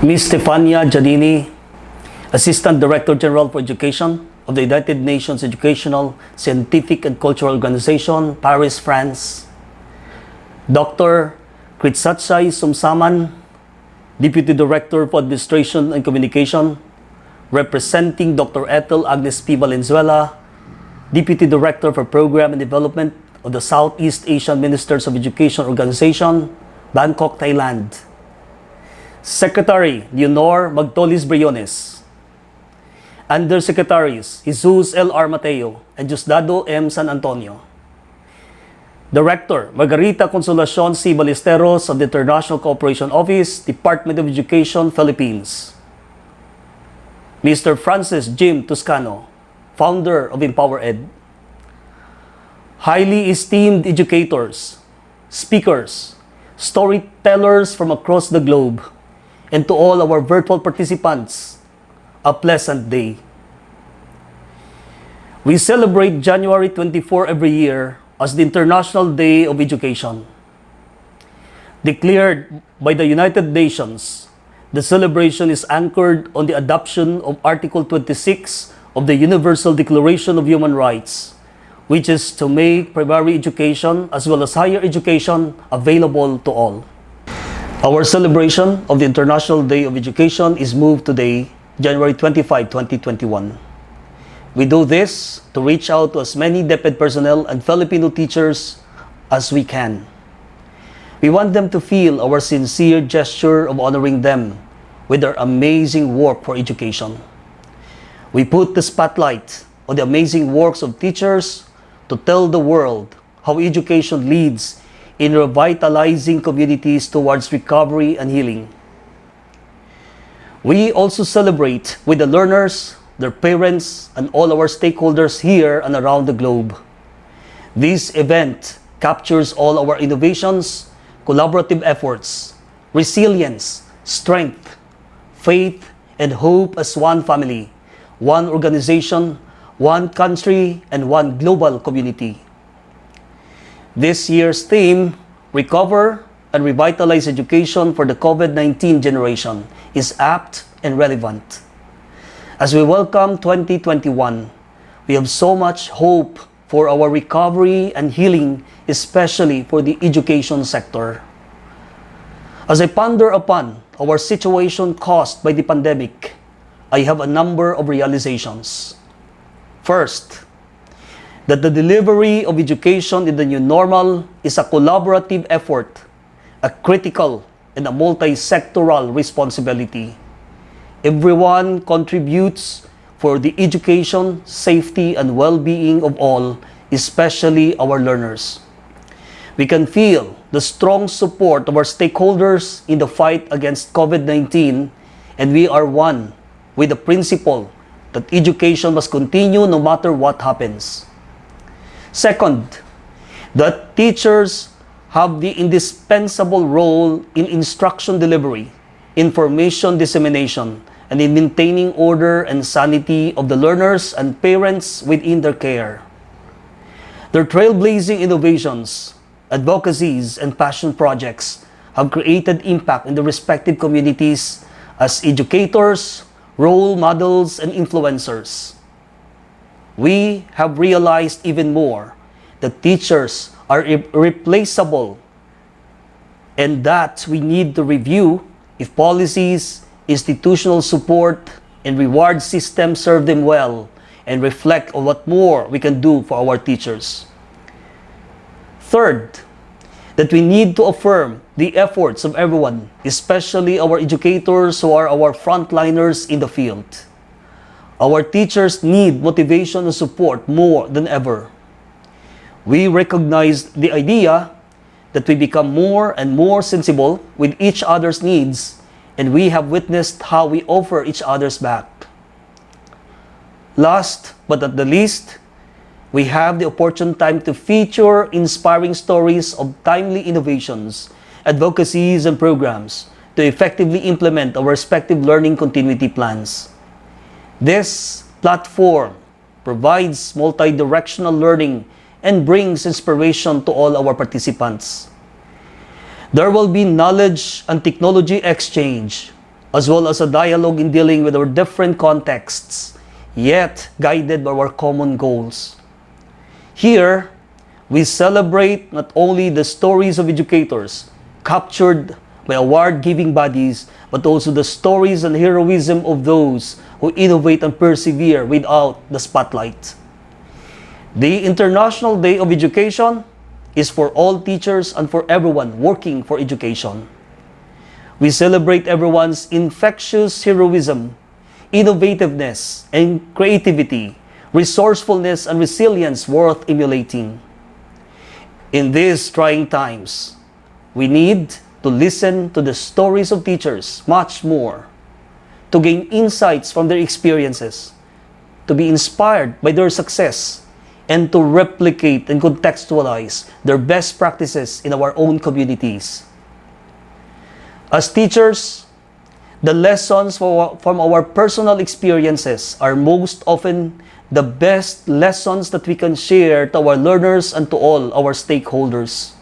Ms. Stefania Giannini, Assistant Director General for Education of the United Nations Educational, Scientific and Cultural Organization, Paris, France. Dr. Kritsatsay Sumsaman, Deputy Director for Administration and Communication, representing Dr. Ethel Agnes P. Valenzuela, Deputy Director for Program and Development of the Southeast Asian Ministers of Education Organization, Bangkok, Thailand. Secretary Leonor Magtolis Briones. Undersecretaries Jesus L. R. Mateo and Diosdado M. San Antonio. Director Margarita Consolacion C. Ballesteros of the International Cooperation Office, Department of Education, Philippines. Mr. Francis Jim Toscano, founder of EmpowerEd. Highly esteemed educators, speakers, storytellers from across the globe, and to all our virtual participants, a pleasant day. We celebrate January 24 every year as the International Day of Education. Declared by the United Nations, the celebration is anchored on the adoption of Article 26 of the Universal Declaration of Human Rights, which is to make primary education as well as higher education available to all. Our celebration of the International Day of Education is moved today, January 25, 2021. We do this to reach out to as many DepEd personnel and Filipino teachers as we can. We want them to feel our sincere gesture of honoring them with their amazing work for education. We put the spotlight on the amazing works of teachers to tell the world how education leads in revitalizing communities towards recovery and healing. We also celebrate with the learners, their parents, and all our stakeholders here and around the globe. This event captures all our innovations, collaborative efforts, resilience, strength, faith, and hope as one family, one organization, one country, and one global community. This year's theme, Recover and Revitalize Education for the COVID-19 Generation, is apt and relevant. As we welcome 2021, we have so much hope for our recovery and healing, especially for the education sector. As I ponder upon our situation caused by the pandemic, I have a number of realizations. First, that the delivery of education in the new normal is a collaborative effort, a critical and a multi-sectoral responsibility. Everyone contributes for the education, safety, and well-being of all, especially our learners. We can feel the strong support of our stakeholders in the fight against COVID-19, and we are one with the principle that education must continue no matter what happens. Second, that teachers have the indispensable role in instruction delivery, information dissemination, and in maintaining order and sanity of the learners and parents within their care. Their trailblazing innovations, advocacies, and passion projects have created impact in the respective communities as educators, role models, and influencers. We have realized even more that teachers are irreplaceable and that we need to review if policies, institutional support, and reward systems serve them well and reflect on what more we can do for our teachers. Third, that we need to affirm the efforts of everyone, especially our educators who are our frontliners in the field. Our teachers need motivation and support more than ever. We recognize the idea that we become more and more sensible with each other's needs, and we have witnessed how we offer each other's back. Last but not the least, we have the opportune time to feature inspiring stories of timely innovations, advocacies, and programs to effectively implement our respective learning continuity plans. This platform provides multi-directional learning and brings inspiration to all our participants. There will be knowledge and technology exchange, as well as a dialogue in dealing with our different contexts, yet guided by our common goals. Here, we celebrate not only the stories of educators captured by award-giving bodies, but also the stories and heroism of those who innovate and persevere without the spotlight. The International Day of Education is for all teachers and for everyone working for education. We celebrate everyone's infectious heroism, innovativeness, and creativity, resourcefulness, and resilience worth emulating. In these trying times, we need to listen to the stories of teachers much more, to gain insights from their experiences, to be inspired by their success, and to replicate and contextualize their best practices in our own communities. As teachers, the lessons from our personal experiences are most often the best lessons that we can share to our learners and to all our stakeholders.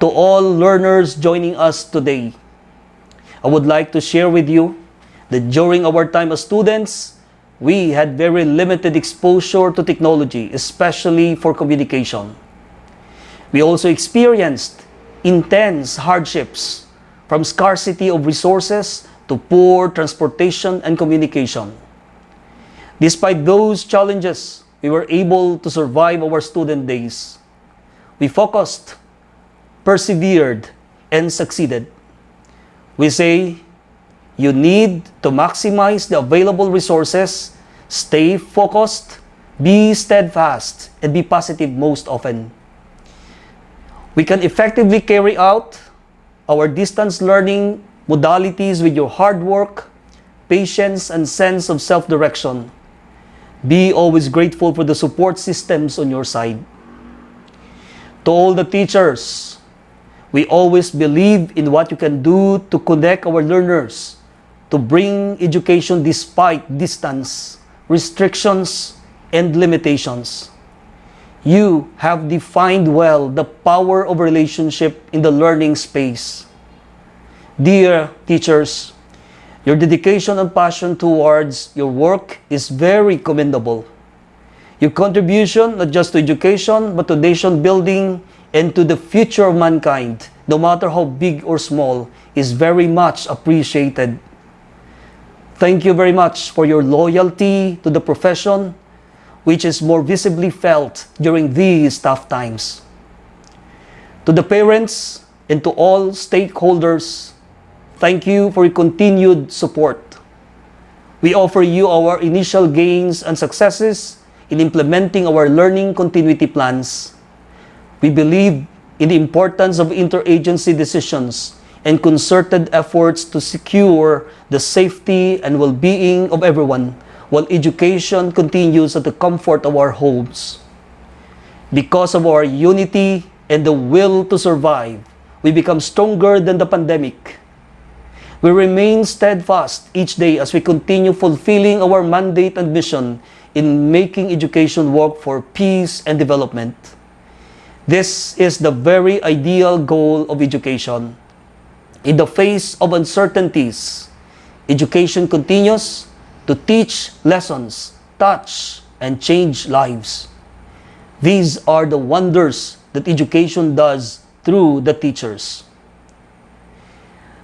To all learners joining us today, I would like to share with you that during our time as students, we had very limited exposure to technology, especially for communication. We also experienced intense hardships, from scarcity of resources to poor transportation and communication. Despite those challenges, we were able to survive our student days. We focused, persevered, and succeeded. We say, you need to maximize the available resources, stay focused, be steadfast, and be positive most often. We can effectively carry out our distance learning modalities with your hard work, patience, and sense of self-direction. Be always grateful for the support systems on your side. To all the teachers, we always believe in what you can do to connect our learners, to bring education despite distance, restrictions, and limitations. You have defined well the power of relationship in the learning space. Dear teachers, your dedication and passion towards your work is very commendable. Your contribution not just to education, but to nation building and to the future of mankind, no matter how big or small, is very much appreciated. Thank you very much for your loyalty to the profession, which is more visibly felt during these tough times. To the parents and to all stakeholders, thank you for your continued support. We offer you our initial gains and successes in implementing our learning continuity plans. We believe in the importance of interagency decisions and concerted efforts to secure the safety and well-being of everyone while education continues at the comfort of our homes. Because of our unity and the will to survive, we become stronger than the pandemic. We remain steadfast each day as we continue fulfilling our mandate and mission in making education work for peace and development. This is the very ideal goal of education. In the face of uncertainties, education continues to teach lessons, touch, and change lives. These are the wonders that education does through the teachers.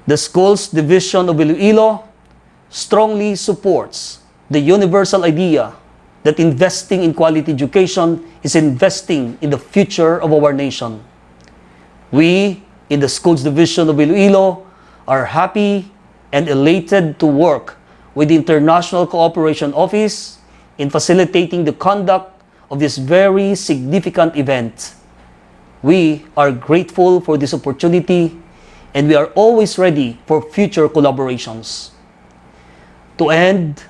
The Schools Division of Iloilo strongly supports the universal idea that investing in quality education is investing in the future of our nation. We, in the Schools Division of Iloilo, are happy and elated to work with the International Cooperation Office in facilitating the conduct of this very significant event. We are grateful for this opportunity and we are always ready for future collaborations. To end,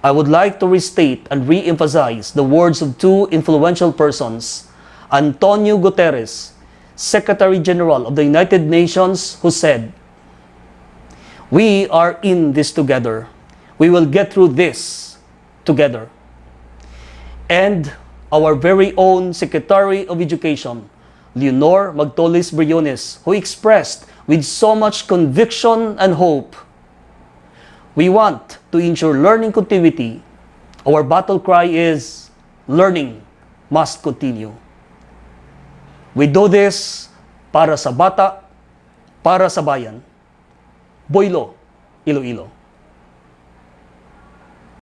I would like to restate and re-emphasize the words of two influential persons, Antonio Guterres, Secretary General of the United Nations, who said, "We are in this together. We will get through this together." And our very own Secretary of Education, Leonor Magtolis Briones, who expressed with so much conviction and hope. We want to ensure learning continuity. Our battle cry is, learning must continue. We do this para sa bata, para sa bayan. Boylo, Iloilo.